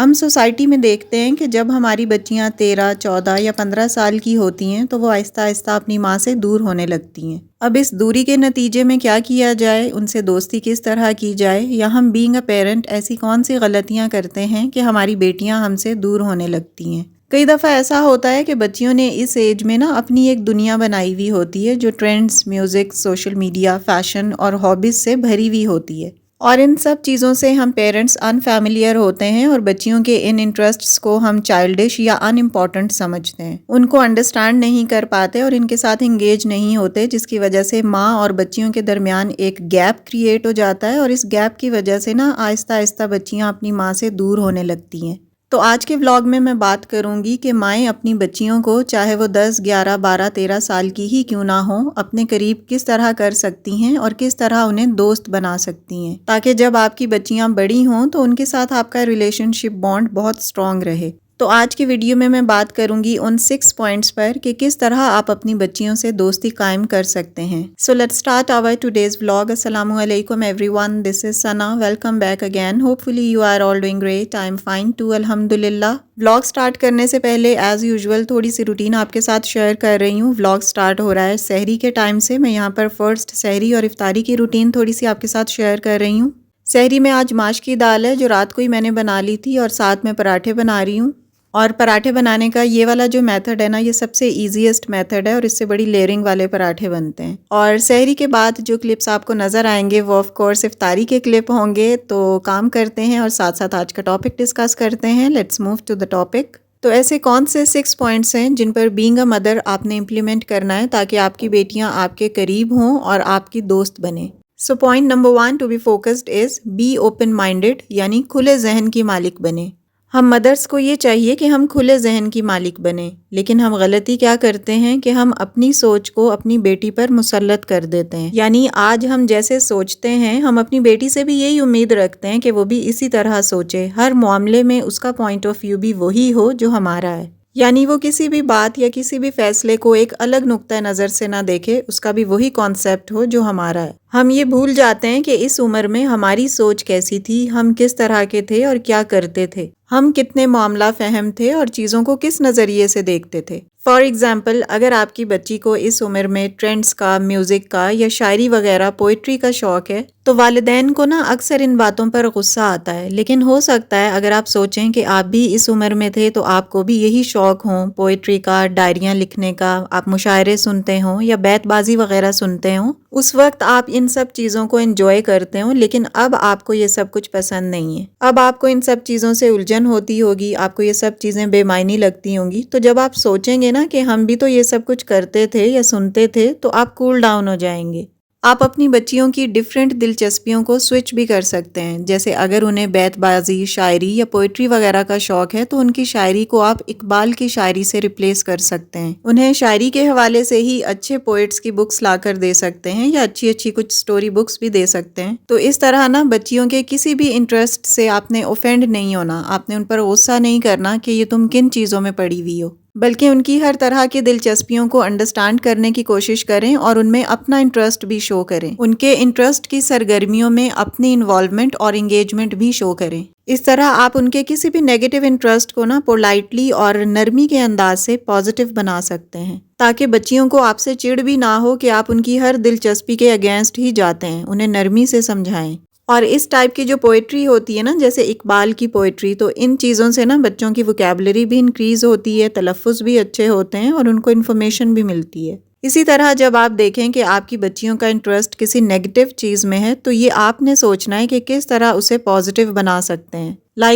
ہم سوسائٹی میں دیکھتے ہیں کہ جب ہماری بچیاں 13، 14 یا 15 سال کی ہوتی ہیں تو وہ آہستہ آہستہ اپنی ماں سے دور ہونے لگتی ہیں۔ اب اس دوری کے نتیجے میں کیا کیا جائے، ان سے دوستی کس طرح کی جائے، یا ہم بینگ اے پیرنٹ ایسی کون سی غلطیاں کرتے ہیں کہ ہماری بیٹیاں ہم سے دور ہونے لگتی ہیں۔ کئی دفعہ ایسا ہوتا ہے کہ بچیوں نے اس ایج میں اپنی ایک دنیا بنائی ہوئی ہوتی ہے جو trends, music, social media, fashion اور ہابیز سے بھری ہوئی ہوتی ہے، اور ان سب چیزوں سے ہم پیرنٹس انفیملیئر ہوتے ہیں اور بچیوں کے ان انٹرسٹس کو ہم چائلڈش یا ان امپورٹنٹ سمجھتے ہیں، ان کو انڈرسٹینڈ نہیں کر پاتے اور ان کے ساتھ انگیج نہیں ہوتے، جس کی وجہ سے ماں اور بچیوں کے درمیان ایک گیپ کریٹ ہو جاتا ہے، اور اس گیپ کی وجہ سے آہستہ آہستہ بچیاں اپنی ماں سے دور ہونے لگتی ہیں۔ تو آج کے ولاگ میں بات کروں گی کہ مائیں اپنی بچیوں کو، چاہے وہ 10، 11، 12، 13 سال کی ہی کیوں نہ ہوں، اپنے قریب کس طرح کر سکتی ہیں اور کس طرح انہیں دوست بنا سکتی ہیں، تاکہ جب آپ کی بچیاں بڑی ہوں تو ان کے ساتھ آپ کا ریلیشن شپ بانڈ بہت اسٹرانگ رہے۔ تو آج کی ویڈیو میں بات کروں گی ان 6 پوائنٹس پر کہ کس طرح آپ اپنی بچیوں سے دوستی قائم کر سکتے ہیں۔ So let's start our today's vlog. السلام علیکم everyone, this is Sana, welcome back again, hopefully you are all doing great, I am fine too, الحمدللہ۔ ولاگ سٹارٹ کرنے سے پہلے ایز یوزول تھوڑی سی روٹین آپ کے ساتھ شیئر کر رہی ہوں۔ ولاگ سٹارٹ ہو رہا ہے سحری کے ٹائم سے، میں یہاں پر فرسٹ سحری اور افطاری کی روٹین تھوڑی سی آپ کے ساتھ شیئر کر رہی ہوں۔ سحری میں آج ماش کی دال ہے جو رات کو ہی میں نے بنا لی تھی، اور ساتھ میں پراٹھے بنا رہی ہوں۔ اور پراٹھے بنانے کا یہ والا جو میتھڈ ہے یہ سب سے ایزیسٹ میتھڈ ہے، اور اس سے بڑی لیئرنگ والے پراٹھے بنتے ہیں۔ اور سحری کے بعد جو کلپس آپ کو نظر آئیں گے وہ آف کورس افطاری کے کلپ ہوں گے۔ تو کام کرتے ہیں اور ساتھ ساتھ آج کا ٹاپک ڈسکس کرتے ہیں۔ Let's move to the topic. تو ایسے کون سے 6 پوائنٹس ہیں جن پر بینگ اے مدر آپ نے امپلیمنٹ کرنا ہے تاکہ آپ کی بیٹیاں آپ کے قریب ہوں اور آپ کی دوست بنیں۔ So point number 1 to be focused is be open minded, یعنی کھلے ذہن کی مالک بنیں۔ ہم مدرس کو یہ چاہیے کہ ہم کھلے ذہن کی مالک بنیں، لیکن ہم غلطی کیا کرتے ہیں کہ ہم اپنی سوچ کو اپنی بیٹی پر مسلط کر دیتے ہیں۔ یعنی آج ہم جیسے سوچتے ہیں ہم اپنی بیٹی سے بھی یہی امید رکھتے ہیں کہ وہ بھی اسی طرح سوچے، ہر معاملے میں اس کا پوائنٹ آف ویو بھی وہی ہو جو ہمارا ہے، یعنی وہ کسی بھی بات یا کسی بھی فیصلے کو ایک الگ نقطہ نظر سے نہ دیکھے، اس کا بھی وہی کانسیپٹ ہو جو ہمارا ہے۔ ہم یہ بھول جاتے ہیں کہ اس عمر میں ہماری سوچ کیسی تھی، ہم کس طرح کے تھے اور کیا کرتے تھے، ہم کتنے معاملہ فہم تھے اور چیزوں کو کس نظریے سے دیکھتے تھے۔ فار ایگزامپل، اگر آپ کی بچی کو اس عمر میں ٹرینڈز کا، میوزک کا یا شاعری وغیرہ، پوئٹری کا شوق ہے تو والدین کو اکثر ان باتوں پر غصہ آتا ہے، لیکن ہو سکتا ہے اگر آپ سوچیں کہ آپ بھی اس عمر میں تھے تو آپ کو بھی یہی شوق ہوں، پوئٹری کا، ڈائریاں لکھنے کا، آپ مشاعرے سنتے ہوں یا بیت بازی وغیرہ سنتے ہوں، اس وقت آپ ان سب چیزوں کو انجوائے کرتے ہوں، لیکن اب آپ کو یہ سب کچھ پسند نہیں ہے۔ اب آپ کو ان سب چیزوں سے الجھن ہوتی ہوگی، آپ کو یہ سب چیزیں بے معنی لگتی ہوں گی، تو جب آپ سوچیں گے کہ ہم بھی تو یہ سب کچھ کرتے تھے یا سنتے تھے تو آپ کول ڈاؤن ہو جائیں گے۔ آپ اپنی بچیوں کی ڈیفرنٹ دلچسپیوں کو سوئچ بھی کر سکتے ہیں، جیسے اگر انہیں بیت بازی، شاعری یا پوئٹری وغیرہ کا شوق ہے تو ان کی شاعری کو آپ اقبال کی شاعری سے ریپلیس کر سکتے ہیں، انہیں شاعری کے حوالے سے ہی اچھے پوئٹس کی بکس لا کر دے سکتے ہیں یا اچھی کچھ سٹوری بکس بھی دے سکتے ہیں۔ تو اس طرح بچیوں کے کسی بھی انٹرسٹ سے آپ نے اوفینڈ نہیں ہونا، آپ نے ان پر غصہ نہیں کرنا کہ یہ تم کن چیزوں میں پڑی ہوئی ہو، بلکہ ان کی ہر طرح کی دلچسپیوں کو انڈرسٹینڈ کرنے کی کوشش کریں اور ان میں اپنا انٹرسٹ بھی شو کریں، ان کے انٹرسٹ کی سرگرمیوں میں اپنی انوالومنٹ اور انگیجمنٹ بھی شو کریں۔ اس طرح آپ ان کے کسی بھی نیگیٹو انٹرسٹ کو پولائٹلی اور نرمی کے انداز سے پازیٹیو بنا سکتے ہیں، تاکہ بچیوں کو آپ سے چڑ بھی نہ ہو کہ آپ ان کی ہر دلچسپی کے اگینسٹ ہی جاتے ہیں، انہیں نرمی سے سمجھائیں۔ اور اس ٹائپ کی جو پوئٹری ہوتی ہے جیسے اقبال کی پوئٹری، تو ان چیزوں سے بچوں کی ووکیبلری بھی انکریز ہوتی ہے، تلفظ بھی اچھے ہوتے ہیں اور ان کو انفارمیشن بھی ملتی ہے۔ اسی طرح جب آپ دیکھیں کہ آپ کی بچیوں کا انٹرسٹ کسی نیگیٹو چیز میں ہے تو یہ آپ نے سوچنا ہے کہ کس طرح اسے پازیٹیو بنا سکتے ہیں۔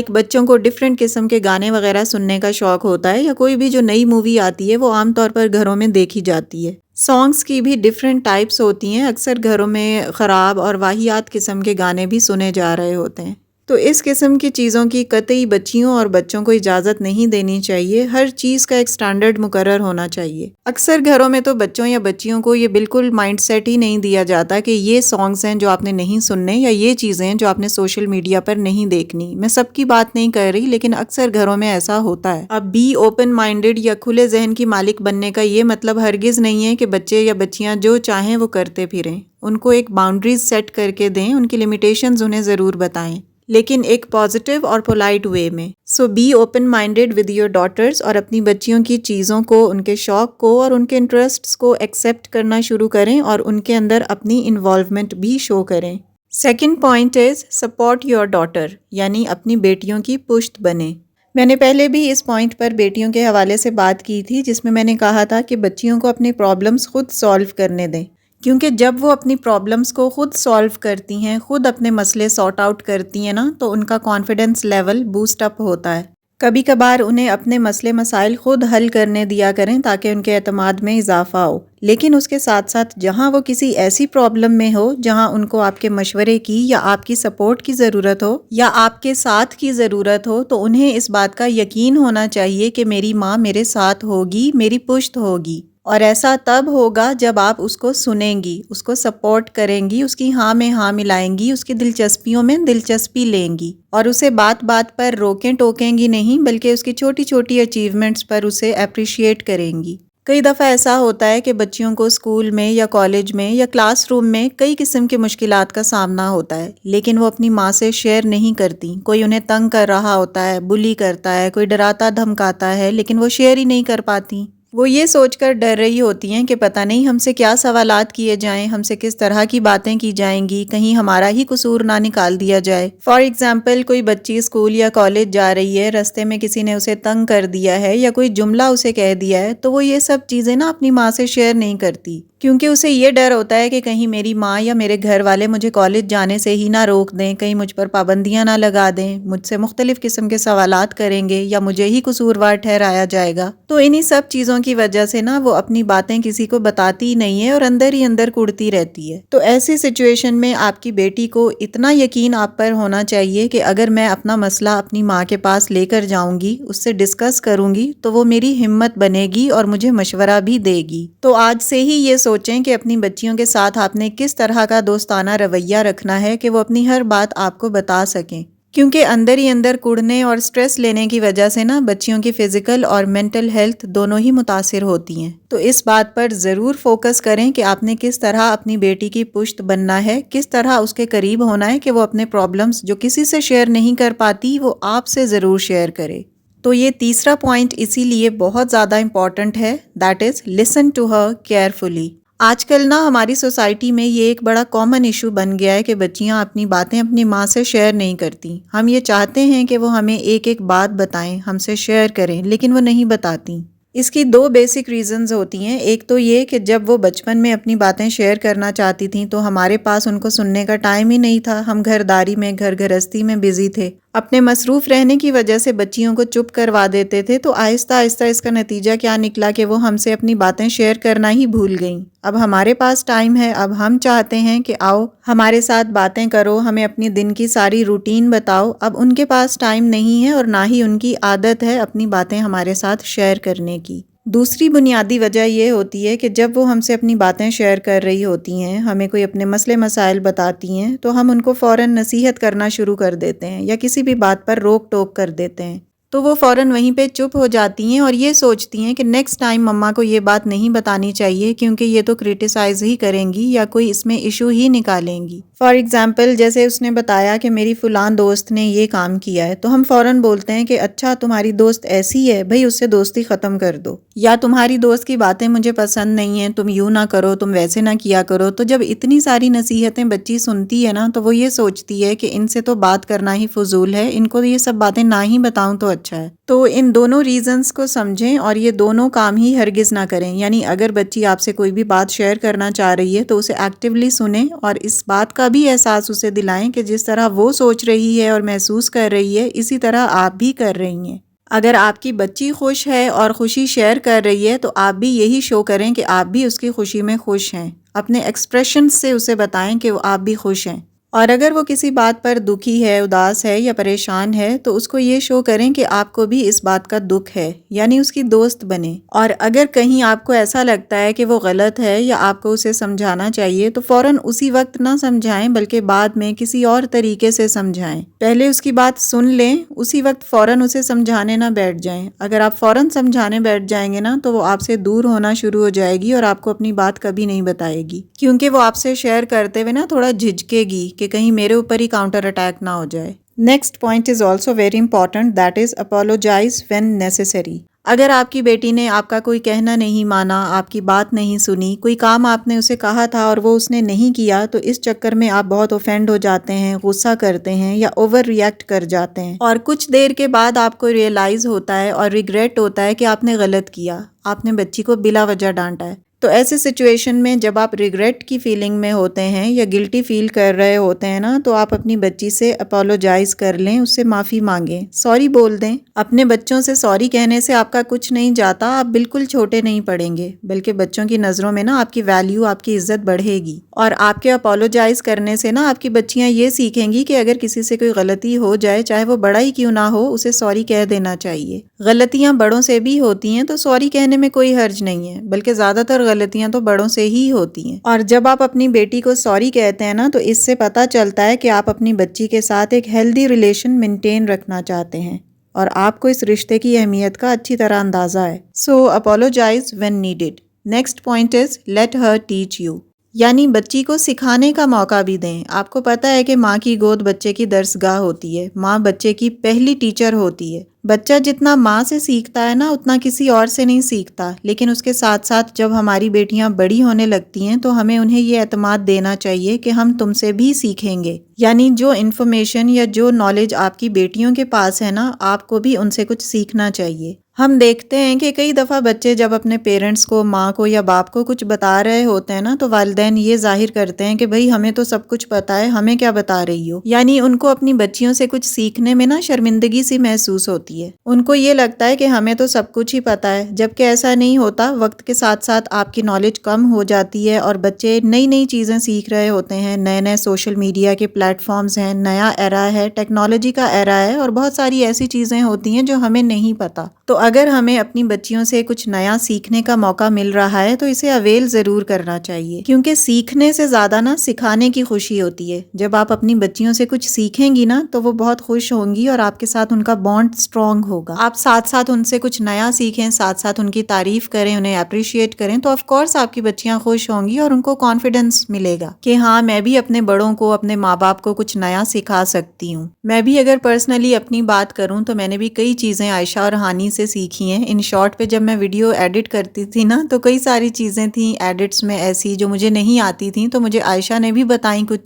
بچوں کو ڈیفرنٹ قسم کے گانے وغیرہ سننے کا شوق ہوتا ہے، یا کوئی بھی جو نئی مووی آتی ہے وہ عام طور پر گھروں میں دیکھی جاتی ہے۔ سانگز کی بھی ڈیفرنٹ ٹائپس ہوتی ہیں، اکثر گھروں میں خراب اور واہیات قسم کے گانے بھی سنے جا رہے ہوتے ہیں۔ تو اس قسم کی چیزوں کی قطعی بچیوں اور بچوں کو اجازت نہیں دینی چاہیے، ہر چیز کا ایک سٹینڈرڈ مقرر ہونا چاہیے۔ اکثر گھروں میں تو بچوں یا بچیوں کو یہ بالکل مائنڈ سیٹ ہی نہیں دیا جاتا کہ یہ سانگز ہیں جو آپ نے نہیں سننے، یا یہ چیزیں ہیں جو آپ نے سوشل میڈیا پر نہیں دیکھنی۔ میں سب کی بات نہیں کر رہی، لیکن اکثر گھروں میں ایسا ہوتا ہے۔ اب بی اوپن مائنڈیڈ یا کھلے ذہن کی مالک بننے کا یہ مطلب ہرگز نہیں ہے کہ بچے یا بچیاں جو چاہیں وہ کرتے پھریں، ان کو ایک باؤنڈریز سیٹ کر کے دیں، ان کی لمیٹیشنز انہیں ضرور بتائیں، لیکن ایک پازیٹیو اور پولائٹ وے میں. So be open minded with your daughters اور اپنی بچیوں کی چیزوں کو، ان کے شوق کو اور ان کے انٹرسٹس کو ایکسیپٹ کرنا شروع کریں اور ان کے اندر اپنی انوالومنٹ بھی شو کریں. Second point is support your daughter, یعنی اپنی بیٹیوں کی پشت بنیں. میں نے پہلے بھی اس پوائنٹ پر بیٹیوں کے حوالے سے بات کی تھی، جس میں نے کہا تھا کہ بچیوں کو اپنی پرابلمس خود سالو کرنے دیں، کیونکہ جب وہ اپنی پرابلمس کو خود سالو کرتی ہیں، خود اپنے مسئلے سارٹ آؤٹ کرتی ہیں نا، تو ان کا کانفیڈنس لیول بوسٹ اپ ہوتا ہے. کبھی کبھار انہیں اپنے مسئلے مسائل خود حل کرنے دیا کریں تاکہ ان کے اعتماد میں اضافہ ہو. لیکن اس کے ساتھ ساتھ جہاں وہ کسی ایسی پرابلم میں ہو جہاں ان کو آپ کے مشورے کی یا آپ کی سپورٹ کی ضرورت ہو یا آپ کے ساتھ کی ضرورت ہو، تو انہیں اس بات کا یقین ہونا چاہیے کہ میری ماں میرے ساتھ ہوگی، میری پشت ہوگی. اور ایسا تب ہوگا جب آپ اس کو سنیں گی، اس کو سپورٹ کریں گی، اس کی ہاں میں ہاں ملائیں گی، اس کی دلچسپیوں میں دلچسپی لیں گی اور اسے بات بات پر روکیں ٹوکیں گی نہیں، بلکہ اس کی چھوٹی چھوٹی اچیومنٹس پر اسے اپریشیٹ کریں گی. کئی دفعہ ایسا ہوتا ہے کہ بچیوں کو اسکول میں یا کالج میں یا کلاس روم میں کئی قسم کی مشکلات کا سامنا ہوتا ہے، لیکن وہ اپنی ماں سے شیئر نہیں کرتی. کوئی انہیں تنگ کر رہا ہوتا ہے، بلی کرتا ہے، کوئی ڈراتا دھمکاتا ہے، لیکن وہ شیئر ہی نہیں کر پاتی. وہ یہ سوچ کر ڈر رہی ہوتی ہیں کہ پتہ نہیں ہم سے کیا سوالات کیے جائیں، ہم سے کس طرح کی باتیں کی جائیں گی، کہیں ہمارا ہی قصور نہ نکال دیا جائے. فار ایگزامپل، کوئی بچی اسکول یا کالج جا رہی ہے، رستے میں کسی نے اسے تنگ کر دیا ہے یا کوئی جملہ اسے کہہ دیا ہے، تو وہ یہ سب چیزیں نا اپنی ماں سے شیئر نہیں کرتی، کیونکہ اسے یہ ڈر ہوتا ہے کہ کہیں میری ماں یا میرے گھر والے مجھے کالج جانے سے ہی نہ روک دیں، کہیں مجھ پر پابندیاں نہ لگا دیں، مجھ سے مختلف قسم کے سوالات کریں گے یا مجھے ہی قصوروار ٹھہرایا جائے گا. تو انہی سب چیزوں کی وجہ سے نا وہ اپنی باتیں کسی کو بتاتی نہیں ہے اور اندر ہی اندر کڑتی رہتی ہے. تو ایسی سچویشن میں آپ کی بیٹی کو اتنا یقین آپ پر ہونا چاہیے کہ اگر میں اپنا مسئلہ اپنی ماں کے پاس لے کر جاؤں گی، اس سے ڈسکس کروں گی، تو وہ میری ہمت بنے گی اور مجھے مشورہ بھی دے گی. تو آج سے ہی یہ سوچیں کہ اپنی بچیوں کے ساتھ آپ نے کس طرح کا دوستانہ رویہ رکھنا ہے کہ وہ اپنی ہر بات آپ کو بتا سکیں، کیونکہ اندر ہی اندر کڑنے اور سٹریس لینے کی وجہ سے نا بچیوں کی فزیکل اور مینٹل ہیلتھ دونوں ہی متاثر ہوتی ہیں. تو اس بات پر ضرور فوکس کریں کہ آپ نے کس طرح اپنی بیٹی کی پشت بننا ہے، کس طرح اس کے قریب ہونا ہے کہ وہ اپنے پرابلمز جو کسی سے شیئر نہیں کر پاتی وہ آپ سے ضرور شیئر کرے. تو یہ تیسرا پوائنٹ اسی لیے بہت زیادہ امپورٹنٹ ہے، that is listen to her carefully. آج کل نا ہماری سوسائٹی میں یہ ایک بڑا کامن ایشو بن گیا ہے کہ بچیاں اپنی باتیں اپنی ماں سے شیئر نہیں کرتی. ہم یہ چاہتے ہیں کہ وہ ہمیں ایک ایک بات بتائیں، ہم سے شیئر کریں، لیکن وہ نہیں بتاتی. اس کی دو بیسک ریزنز ہوتی ہیں. ایک تو یہ کہ جب وہ بچپن میں اپنی باتیں شیئر کرنا چاہتی تھیں تو ہمارے پاس ان کو سننے کا ٹائم ہی نہیں تھا، ہم گھرداری میں گھر گھرستی میں بزی تھے. اپنے مصروف رہنے کی وجہ سے بچیوں کو چپ کروا دیتے تھے، تو آہستہ آہستہ اس کا نتیجہ کیا نکلا کہ وہ ہم سے اپنی باتیں شیئر کرنا ہی بھول گئیں. اب ہمارے پاس ٹائم ہے، اب ہم چاہتے ہیں کہ آؤ ہمارے ساتھ باتیں کرو، ہمیں اپنی دن کی ساری روٹین بتاؤ. اب ان کے پاس ٹائم نہیں ہے اور نہ ہی ان کی عادت ہے اپنی باتیں ہمارے ساتھ شیئر کرنے کی. دوسری بنیادی وجہ یہ ہوتی ہے کہ جب وہ ہم سے اپنی باتیں شیئر کر رہی ہوتی ہیں، ہمیں کوئی اپنے مسئلے مسائل بتاتی ہیں، تو ہم ان کو فوراً نصیحت کرنا شروع کر دیتے ہیں یا کسی بھی بات پر روک ٹوک کر دیتے ہیں. تو وہ فوراً وہیں پہ چپ ہو جاتی ہیں اور یہ سوچتی ہیں کہ نیکسٹ ٹائم مما کو یہ بات نہیں بتانی چاہیے، کیونکہ یہ تو کرٹیسائز ہی کریں گی یا کوئی اس میں ایشو ہی نکالیں گی. فار ایگزامپل، جیسے اس نے بتایا کہ میری فلان دوست نے یہ کام کیا ہے، تو ہم فوراً بولتے ہیں کہ اچھا تمہاری دوست ایسی ہے، بھئی اس سے دوستی ختم کر دو. یا تمہاری دوست کی باتیں مجھے پسند نہیں ہیں، تم یوں نہ کرو، تم ویسے نہ کیا کرو. تو جب اتنی ساری نصیحتیں بچی سنتی ہے نا، تو وہ یہ سوچتی ہے کہ ان سے تو بات کرنا ہی فضول ہے، ان کو یہ سب باتیں نہ ہی بتاؤں تو اچھا ہے. تو ان دونوں ریزنز کو سمجھیں اور یہ دونوں کام ہی ہرگز نہ کریں. یعنی اگر بچی آپ سے کوئی بھی بات شیئر کرنا چاہ رہی ہے تو اسے ایکٹیولی سنیں اور اس بات کا بھی احساس اسے دلائیں کہ جس طرح وہ سوچ رہی ہے اور محسوس کر رہی ہے، اسی طرح آپ بھی کر رہی ہیں. اگر آپ کی بچی خوش ہے اور خوشی شیئر کر رہی ہے تو آپ بھی یہی شو کریں کہ آپ بھی اس کی خوشی میں خوش ہیں. اپنے ایکسپریشن سے اسے بتائیں کہ وہ آپ بھی خوش ہیں. اور اگر وہ کسی بات پر دکھی ہے، اداس ہے یا پریشان ہے، تو اس کو یہ شو کریں کہ آپ کو بھی اس بات کا دکھ ہے، یعنی اس کی دوست بنیں. اور اگر کہیں آپ کو ایسا لگتا ہے کہ وہ غلط ہے یا آپ کو اسے سمجھانا چاہیے، تو فوراً اسی وقت نہ سمجھائیں بلکہ بعد میں کسی اور طریقے سے سمجھائیں. پہلے اس کی بات سن لیں، اسی وقت فوراً اسے سمجھانے نہ بیٹھ جائیں. اگر آپ فوراً سمجھانے بیٹھ جائیں گے نا، تو وہ آپ سے دور ہونا شروع ہو جائے گی اور آپ کو اپنی بات کبھی نہیں بتائے گی، کیونکہ وہ آپ سے شیئر کرتے ہوئے نا تھوڑا جھجکے گی کہ کہیں میرے اوپر ہی کاؤنٹر اٹیک نہ ہو جائے. Next point is also very important, that is apologise when necessary. اگر آپ کی بیٹی نے آپ کا کوئی کہنا نہیں مانا، آپ کی بات نہیں سنی، کوئی کام آپ نے اسے کہا تھا اور وہ اس نے نہیں کیا، تو اس چکر میں آپ بہت اوفینڈ ہو جاتے ہیں، غصہ کرتے ہیں یا اوور ریئیکٹ کر جاتے ہیں، اور کچھ دیر کے بعد آپ کو ریئلائز ہوتا ہے اور ریگریٹ ہوتا ہے کہ آپ نے غلط کیا، آپ نے بچی کو بلا وجہ ڈانٹا ہے۔ تو ایسے سچویشن میں جب آپ ریگریٹ کی فیلنگ میں ہوتے ہیں یا گلٹی فیل کر رہے ہوتے ہیں نا، تو آپ اپنی بچی سے اپولوجائز کر لیں، اس سے معافی مانگیں، سوری بول دیں۔ اپنے بچوں سے سوری کہنے سے آپ کا کچھ نہیں جاتا، آپ بالکل چھوٹے نہیں پڑیں گے، بلکہ بچوں کی نظروں میں نا آپ کی ویلیو، آپ کی عزت بڑھے گی، اور آپ کے اپولوجائز کرنے سے نا آپ کی بچیاں یہ سیکھیں گی کہ اگر کسی سے کوئی غلطی ہو جائے، چاہے وہ بڑا ہی کیوں نہ ہو، اسے سوری کہہ دینا چاہیے۔ غلطیاں بڑوں سے بھی ہوتی ہیں تو سوری کہنے میں کوئی حرج نہیں ہے، بلکہ زیادہ تر غلطیاں تو بڑوں سے ہی ہوتی ہیں۔ اور جب آپ اپنی بیٹی کو سوری کہتے ہیں نا، تو اس سے پتہ چلتا ہے کہ آپ اپنی بچی کے ساتھ ایک ہیلدی ریلیشن مینٹین رکھنا چاہتے ہیں، اور آپ کو اس رشتے کی اہمیت کا اچھی طرح اندازہ ہے۔ So apologise when needed. Next point is let her teach you, یعنی بچی کو سکھانے کا موقع بھی دیں۔ آپ کو پتہ ہے کہ ماں کی گود بچے کی درسگاہ ہوتی ہے، ماں بچے کی پہلی ٹیچر ہوتی ہے۔ بچہ جتنا ماں سے سیکھتا ہے نا، اتنا کسی اور سے نہیں سیکھتا، لیکن اس کے ساتھ ساتھ جب ہماری بیٹیاں بڑی ہونے لگتی ہیں تو ہمیں انہیں یہ اعتماد دینا چاہیے کہ ہم تم سے بھی سیکھیں گے، یعنی جو انفارمیشن یا جو نالج آپ کی بیٹیوں کے پاس ہے نا، آپ کو بھی ان سے کچھ سیکھنا چاہیے۔ ہم دیکھتے ہیں کہ کئی دفعہ بچے جب اپنے پیرنٹس کو، ماں کو یا باپ کو کچھ بتا رہے ہوتے ہیں نا، تو والدین یہ ظاہر کرتے ہیں کہ بھئی ہمیں تو سب کچھ پتہ ہے، ہمیں کیا بتا رہی ہو، یعنی ان کو اپنی بچیوں سے کچھ سیکھنے میں نا شرمندگی سی محسوس ہوتی ہے۔ ان کو یہ لگتا ہے کہ ہمیں تو سب کچھ ہی پتہ ہے، جبکہ ایسا نہیں ہوتا۔ وقت کے ساتھ ساتھ آپ کی نالج کم ہو جاتی ہے اور بچے نئی نئی چیزیں سیکھ رہے ہوتے ہیں، نئے نئے سوشل میڈیا کے پلیٹ فارمز ہیں، نیا ایرا ہے، ٹیکنالوجی کا ایرا ہے، اور بہت ساری ایسی چیزیں ہوتی ہیں جو ہمیں نہیں پتہ۔ تو اگر ہمیں اپنی بچیوں سے کچھ نیا سیکھنے کا موقع مل رہا ہے تو اسے اویل ضرور کرنا چاہیے، کیونکہ سیکھنے سے زیادہ نا سکھانے کی خوشی ہوتی ہے۔ جب آپ اپنی بچیوں سے کچھ سیکھیں گی نا، تو وہ بہت خوش ہوں گی اور آپ کے ساتھ ان کا بانڈ اسٹرانگ ہوگا۔ آپ ساتھ ساتھ ان سے کچھ نیا سیکھیں، ساتھ ساتھ ان کی تعریف کریں، انہیں اپریشیٹ کریں، تو آف کورس آپ کی بچیاں خوش ہوں گی اور ان کو کانفیڈنس ملے گا کہ ہاں میں بھی اپنے بڑوں کو، اپنے ماں باپ کو کچھ نیا سکھا سکتی ہوں۔ میں بھی اگر پرسنلی اپنی بات کروں تو میں نے بھی کئی چیزیں عائشہ اور ہانی سے سیکھی ہیں۔ ان شارٹ پہ جب میں ویڈیو ایڈٹ کرتی تھی نا، تو کئی ساری چیزیں تھیں ایڈٹس میں ایسی جو مجھے نہیں آتی تھیں، تو مجھے عائشہ نے بھی بتائیں کچھ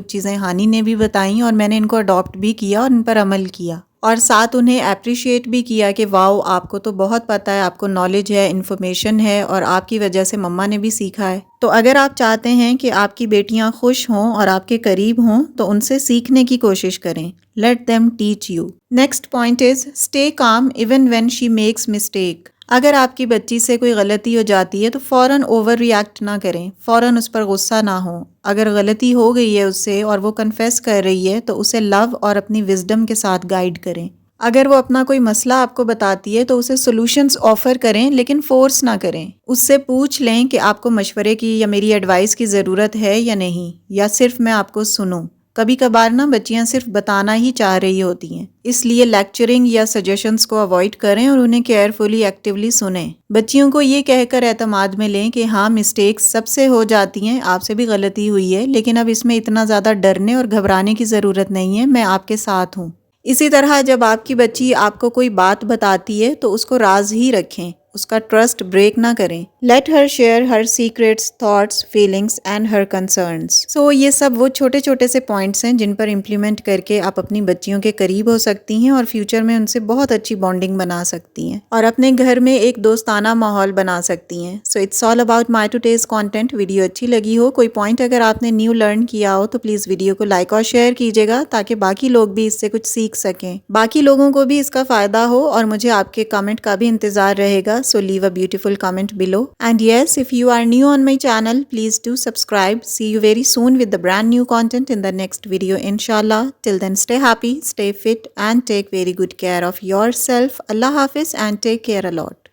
چیزیں ہانی نے بھی بتائیں، اور میں نے ان کو اڈاپٹ بھی کیا اور ان پر عمل کیا، اور ساتھ انہیں اپریشیٹ بھی کیا کہ واؤ آپ کو تو بہت پتہ ہے، آپ کو نالج ہے، انفارمیشن ہے، اور آپ کی وجہ سے مما نے بھی سیکھا ہے۔ تو اگر آپ چاہتے ہیں کہ آپ کی بیٹیاں خوش ہوں اور آپ کے قریب ہوں، تو ان سے سیکھنے کی کوشش کریں۔ Let them teach you۔ Next point is stay calm even when she makes mistake۔ اگر آپ کی بچی سے کوئی غلطی ہو جاتی ہے تو فوراً اوور ریئیکٹ نہ کریں، فوراً اس پر غصہ نہ ہو۔ اگر غلطی ہو گئی ہے اس سے اور وہ کنفیس کر رہی ہے تو اسے لو اور اپنی وزڈم کے ساتھ گائیڈ کریں۔ اگر وہ اپنا کوئی مسئلہ آپ کو بتاتی ہے تو اسے سولوشنز آفر کریں، لیکن فورس نہ کریں۔ اس سے پوچھ لیں کہ آپ کو مشورے کی یا میری ایڈوائس کی ضرورت ہے یا نہیں، یا صرف میں آپ کو سنوں۔ کبھی کبھار نا بچیاں صرف بتانا ہی چاہ رہی ہوتی ہیں، اس لیے لیکچرنگ یا سجیشنز کو اوائڈ کریں اور انہیں کیئرفلی ایکٹیولی سنیں۔ بچیوں کو یہ کہہ کر اعتماد میں لیں کہ ہاں مسٹیکس سب سے ہو جاتی ہیں، آپ سے بھی غلطی ہوئی ہے، لیکن اب اس میں اتنا زیادہ ڈرنے اور گھبرانے کی ضرورت نہیں ہے، میں آپ کے ساتھ ہوں۔ اسی طرح جب آپ کی بچی آپ کو کوئی بات بتاتی ہے تو اس کو راز ہی رکھیں، اس کا ٹرسٹ بریک نہ کریں۔ Let her share her secrets, thoughts, feelings and her concerns. So یہ سب وہ چھوٹے چھوٹے سے پوائنٹس ہیں جن پر امپلیمنٹ کر کے آپ اپنی بچیوں کے قریب ہو سکتی ہیں اور فیوچر میں ان سے بہت اچھی بانڈنگ بنا سکتی ہیں اور اپنے گھر میں ایک دوستانہ ماحول بنا سکتی ہیں۔ So it's all about my today's content. Video اچھی لگی ہو، کوئی پوائنٹ اگر آپ نے نیو لرن کیا ہو تو پلیز ویڈیو کو لائک اور شیئر کیجیے گا تاکہ باقی لوگ بھی اس سے کچھ سیکھ سکیں، باقی لوگوں کو بھی اس کا فائدہ ہو، اور مجھے آپ کے کامنٹ کا بھی انتظار رہے گا۔ سو لیو a beautiful comment below. And yes, if you are new on my channel, please do subscribe. See you very soon with the brand new content in the next video, inshallah. Till then, stay happy, stay fit, and take very good care of yourself. Allah Hafiz, and take care a lot.